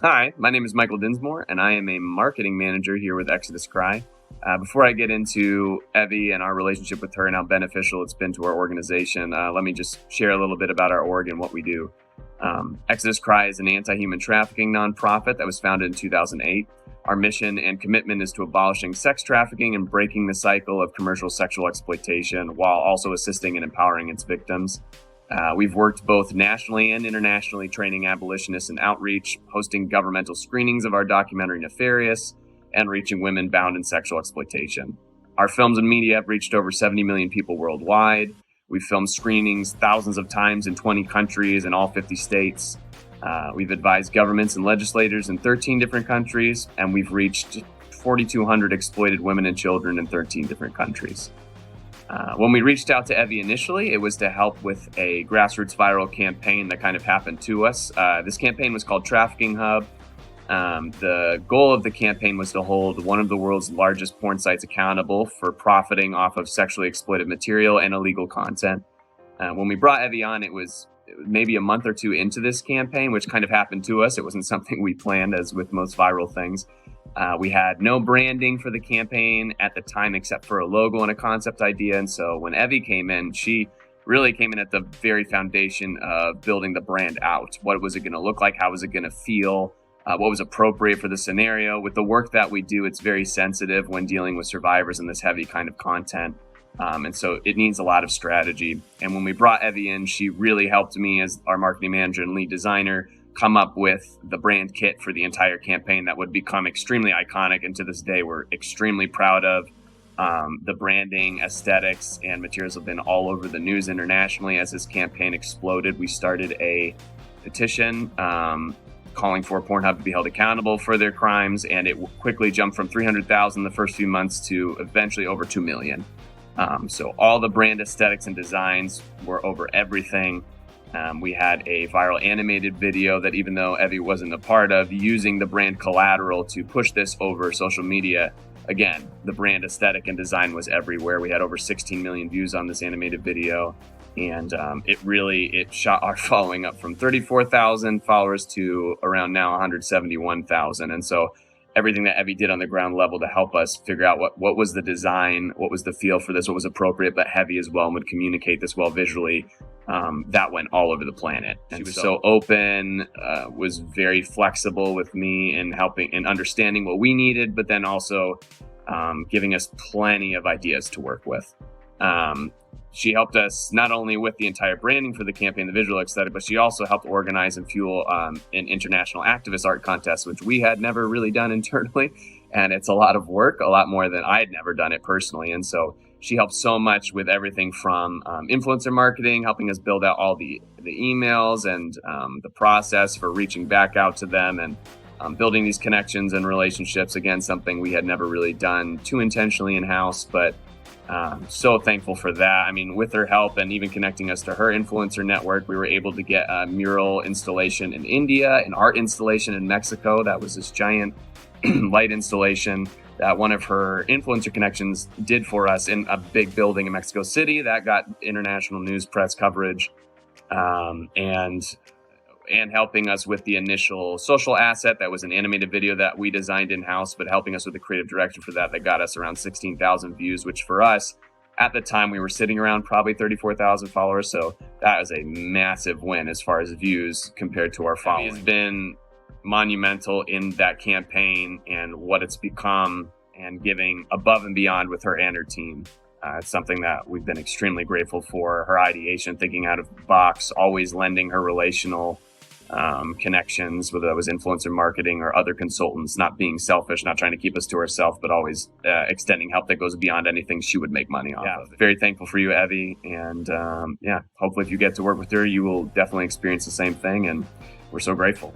Hi, my name is Michael Dinsmore, and I am a marketing manager here with Exodus Cry. Before I get into Evie and our relationship with her and how beneficial it's been to our organization, let me just share a little bit about our org and what we do. Exodus Cry is an anti-human trafficking nonprofit that was founded in 2008. Our mission and commitment is to abolishing sex trafficking and breaking the cycle of commercial sexual exploitation while also assisting and empowering its victims. We've worked both nationally and internationally training abolitionists in outreach, hosting governmental screenings of our documentary Nefarious, and reaching women bound in sexual exploitation. Our films and media have reached over 70 million people worldwide. We've filmed screenings thousands of times in 20 countries in all 50 states. We've advised governments and legislators in 13 different countries, and we've reached 4,200 exploited women and children in 13 different countries. When we reached out to Evie initially, it was to help with a grassroots viral campaign that kind of happened to us. This campaign was called Trafficking Hub. The goal of the campaign was to hold one of the world's largest porn sites accountable for profiting off of sexually exploitive material and illegal content. When we brought Evie on, it was maybe a month or two into this campaign, which kind of happened to us. It wasn't something we planned, as with most viral things. We had no branding for the campaign at the time except for a logo and a concept idea. And so when Evie came in, she really came in at the very foundation of building the brand out. What was it going to look like? How was it going to feel? What was appropriate for the scenario? With the work that we do, it's very sensitive when dealing with survivors in this heavy kind of content. And so it needs a lot of strategy. And when we brought Evie in, she really helped me as our marketing manager and lead designer come up with the brand kit for the entire campaign that would become extremely iconic. And to this day, we're extremely proud of. The branding, aesthetics, and materials have been all over the news internationally. As this campaign exploded, we started a petition calling for Pornhub to be held accountable for their crimes. And it quickly jumped from 300,000 the first few months to eventually over 2 million. So all the brand aesthetics and designs were over everything. We had a viral animated video that, even though Evie wasn't a part of, using the brand collateral to push this over social media. Again, the brand aesthetic and design was everywhere. We had over 16 million views on this animated video. And it shot our following up from 34,000 followers to around now 171,000. And so everything that Evie did on the ground level to help us figure out what was the design, what was the feel for this, what was appropriate but heavy as well, and would communicate this well visually. That went all over the planet. And she was so open, was very flexible with me in helping and understanding what we needed, but then also giving us plenty of ideas to work with. She helped us not only with the entire branding for the campaign, the visual aesthetic, but she also helped organize and fuel an international activist art contest, which we had never really done internally. And it's a lot of work, a lot more than I had never done it personally. And so she helped so much with everything from influencer marketing, helping us build out all the emails and the process for reaching back out to them and building these connections and relationships. Again, something we had never really done too intentionally in-house, but so thankful for that. I mean, with her help and even connecting us to her influencer network, we were able to get a mural installation in India, an art installation in Mexico. That was this giant light installation that one of her influencer connections did for us in a big building in Mexico City that got international news press coverage, and helping us with the initial social asset that was an animated video that we designed in-house, but helping us with the creative direction for that got us around 16,000 views, which for us, at the time, we were sitting around probably 34,000 followers. So that was a massive win as far as views compared to our following. It's been monumental in that campaign and what it's become, and giving above and beyond with her and her team. It's something that we've been extremely grateful for. Her ideation, thinking out of the box, always lending her relational connections, whether that was influencer marketing or other consultants, not being selfish, not trying to keep us to herself, but always extending help that goes beyond anything she would make money off of. Very thankful for you, Evie. And hopefully if you get to work with her, you will definitely experience the same thing. And we're so grateful.